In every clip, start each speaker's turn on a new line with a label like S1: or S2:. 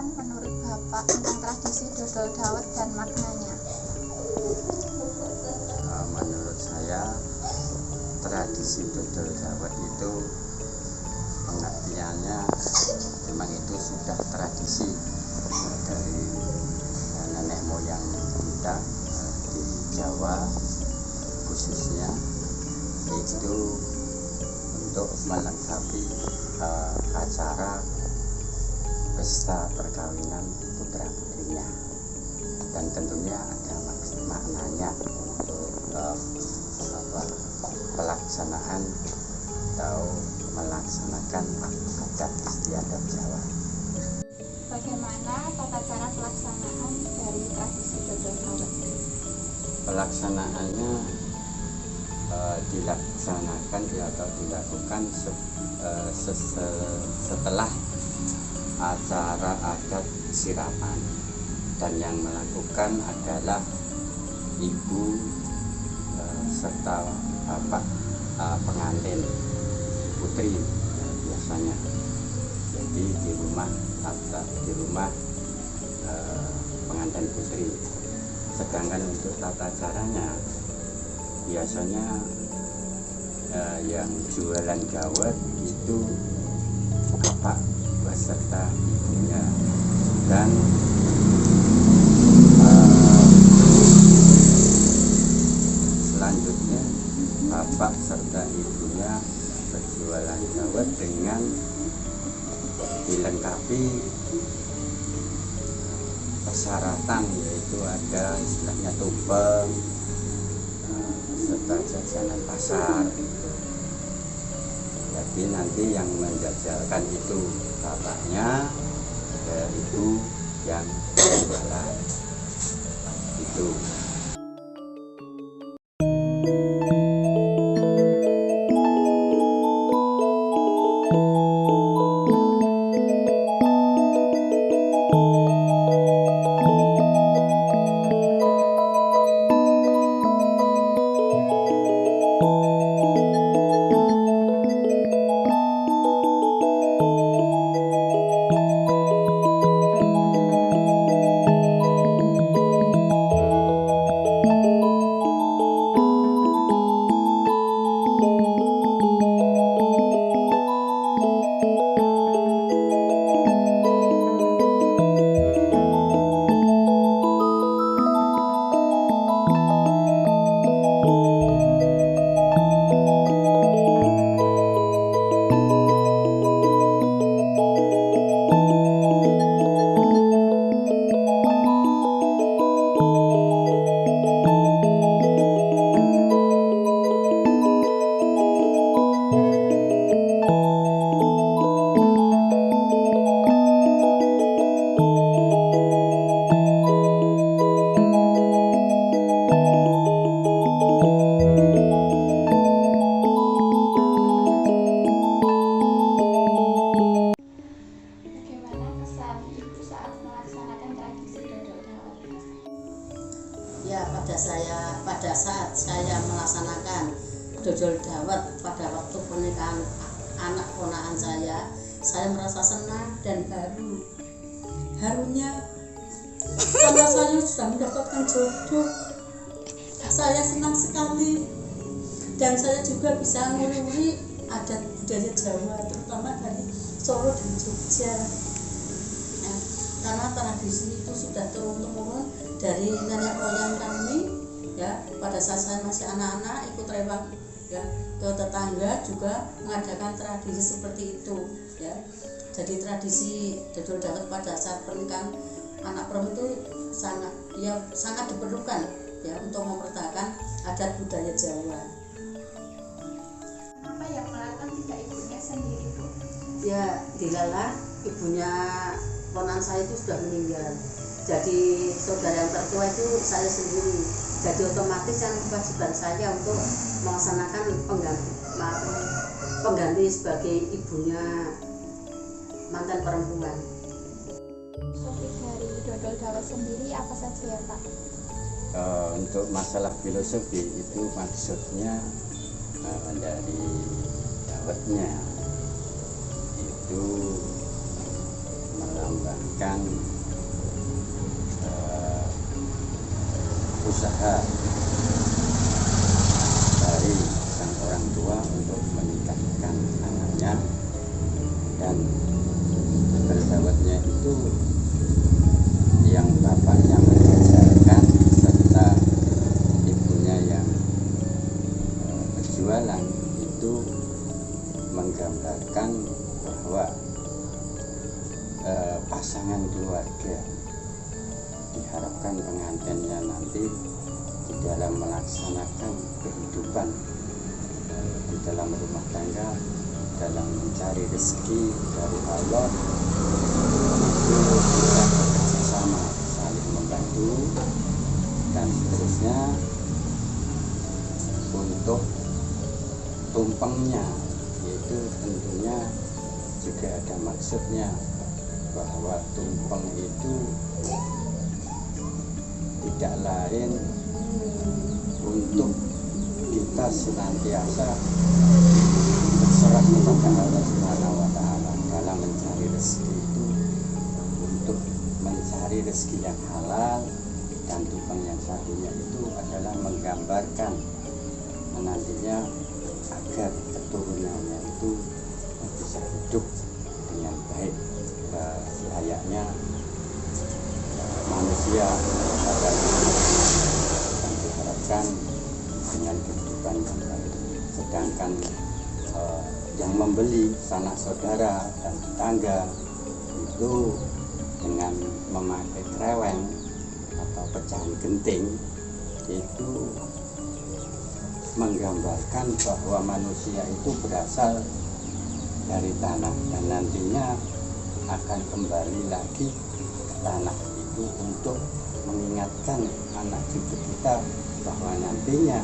S1: laksanakan menurut Bapak tentang tradisi dodol dawet dan maknanya?
S2: Menurut saya tradisi dodol dawet itu pengertiannya memang itu sudah tradisi dari nenek moyang kita di Jawa khususnya, itu untuk melengkapi acara pesta perkawinan putra putrinya, dan tentunya ada maknanya untuk pelaksanaan atau melaksanakan adat istiadat Jawa.
S1: Bagaimana tata cara pelaksanaan dari tradisi dodol dawet?
S2: Pelaksanaannya dilaksanakan atau dilakukan setelah acara adat siraman, dan yang melakukan adalah ibu serta bapak pengantin putri biasanya. Jadi di rumah pengantin putri. Sedangkan untuk tata caranya biasanya yang jualan dawet itu bapak beserta ibunya, dan selanjutnya bapak serta ibunya berjualan dawet dengan dilengkapi persyaratan, yaitu ada istilahnya tumpeng serta jajanan pasar. Jadi nanti yang menjajalkan itu bapaknya, ibu yang jualan itu.
S3: Pada saat saya melaksanakan dodol dawet pada waktu pernikahan anak ponakan saya merasa senang dan harunya karena saya sudah mendapatkan jodoh. Saya senang sekali, dan saya juga bisa nguri adat budaya Jawa, terutama dari Solo dan Jogja. Karena tradisi itu sudah turun-temurun dari nenek moyang kami, ya. Pada saat saya masih anak-anak ikut rewang, ya, ke tetangga juga mengadakan tradisi seperti itu, ya. Jadi tradisi dodol dawet pada saat pernikahan anak perempuan itu sangat diperlukan, ya, untuk mempertahankan adat budaya Jawa.
S1: Apa yang melakukan tidak ibunya sendiri, Bu?
S3: Ya, dilalah ibunya ponakan saya itu sudah meninggal. Jadi saudara yang tertua itu saya sendiri. Jadi otomatis yang kewajiban saya untuk melaksanakan pengganti sebagai ibunya mantan perempuan.
S1: Filosofi dari dodol dawet sendiri apa saja ya, Pak?
S2: Untuk masalah filosofi itu maksudnya dari dawetnya itu melambang membutuhkan usaha dari sang orang tua untuk menikahkan anaknya, dan berdawatnya itu yang bapaknya mengajarkan serta ibunya yang berjualan itu menggambarkan bahwa pasangan keluarga diharapkan pengantinnya nanti di dalam melaksanakan kehidupan di dalam rumah tangga, dalam mencari rezeki dari Allah itu bisa bekerjasama, saling membantu dan seterusnya. Untuk tumpengnya itu tentunya juga ada maksudnya, bahwa tumpeng itu tidak lain untuk kita senantiasa berserah kepada Allah Subhanahu wa Ta'ala dalam mencari rezeki itu, untuk mencari rezeki yang halal. Dan tumpeng yang satunya itu adalah menggambarkan nantinya agar keturunannya itu bisa hidup dengan baik layaknya manusia pada yang diharapkan dengan kehidupan yang baik. Sedangkan yang membeli sanak saudara dan tetangga itu dengan memakai kreweng atau pecahan genting itu menggambarkan bahwa manusia itu berasal dari tanah dan nantinya akan kembali lagi ke tanah itu untuk mengingatkan anak cucu kita bahwa nantinya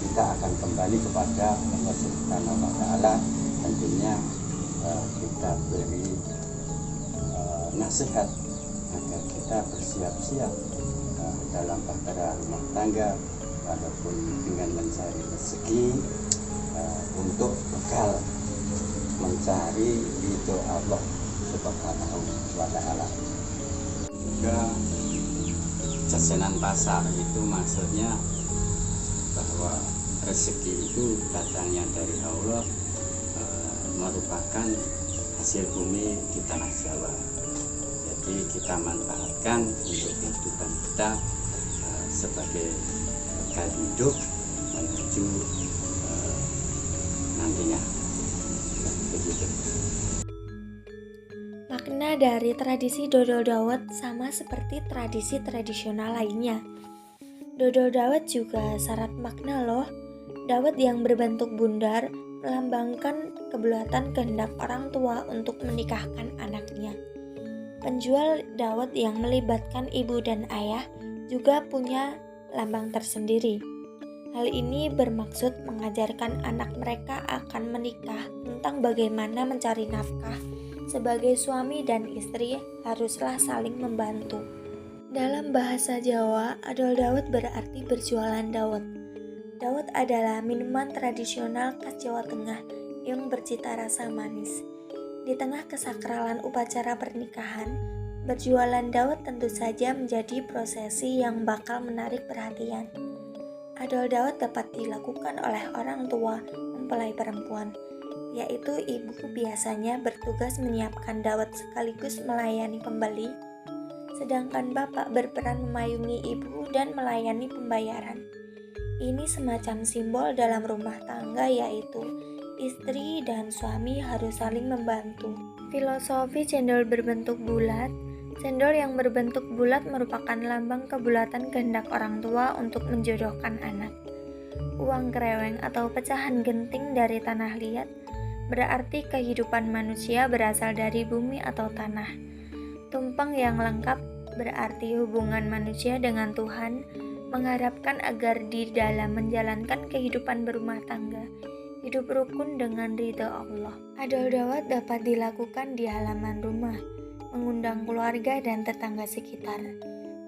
S2: kita akan kembali kepada Allah Subhanahu wa Ta'ala. Tentunya kita beri nasihat agar kita bersiap-siap dalam bahtera rumah tangga, walaupun dengan mencari rezeki untuk bekal mencari ridho Allah Subhanahu wa Ta'ala. Juga jajanan pasar itu maksudnya bahwa rezeki itu datangnya dari Allah, merupakan hasil bumi di tanah Jawa. Jadi kita manfaatkan untuk kehidupan kita sebagai bekal hidup menuju nantinya. Begitu.
S4: Makna dari tradisi dodol dawet sama seperti tradisi tradisional lainnya. Dodol dawet juga syarat makna loh. Dawet yang berbentuk bundar melambangkan kebulatan kehendak orang tua untuk menikahkan anaknya. Penjual dawet yang melibatkan ibu dan ayah juga punya lambang tersendiri. Hal ini bermaksud mengajarkan anak mereka akan menikah tentang bagaimana mencari nafkah. Sebagai suami dan istri haruslah saling membantu. Dalam bahasa Jawa, adol dawet berarti berjualan dawet. Dawet adalah minuman tradisional khas Jawa Tengah yang bercita rasa manis. Di tengah kesakralan upacara pernikahan, berjualan dawet tentu saja menjadi prosesi yang bakal menarik perhatian. Adol dawet dapat dilakukan oleh orang tua mempelai perempuan, yaitu ibu biasanya bertugas menyiapkan dawet sekaligus melayani pembeli, sedangkan bapak berperan memayungi ibu dan melayani pembayaran. Ini semacam simbol dalam rumah tangga, yaitu istri dan suami harus saling membantu. Filosofi cendol berbentuk bulat. Cendol yang berbentuk bulat merupakan lambang kebulatan kehendak orang tua untuk menjodohkan anak. Uang kreweng atau pecahan genting dari tanah liat berarti kehidupan manusia berasal dari bumi atau tanah. Tumpeng yang lengkap berarti hubungan manusia dengan Tuhan, mengharapkan agar di dalam menjalankan kehidupan berumah tangga, hidup rukun dengan ridha Allah. Adol dawet dapat dilakukan di halaman rumah, mengundang keluarga dan tetangga sekitar,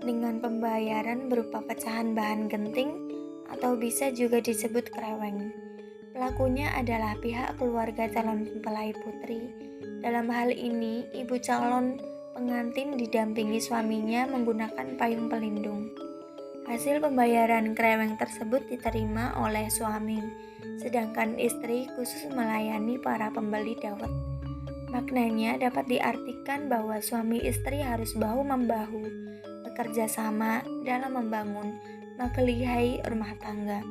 S4: dengan pembayaran berupa pecahan bahan genting atau bisa juga disebut kreweng. Pelakunya adalah pihak keluarga calon mempelai putri. Dalam hal ini, ibu calon pengantin didampingi suaminya menggunakan payung pelindung. Hasil pembayaran kreweng tersebut diterima oleh suami, sedangkan istri khusus melayani para pembeli dawet. Maknanya dapat diartikan bahwa suami istri harus bahu-membahu, bekerja sama dalam membangun makelihai rumah tangga.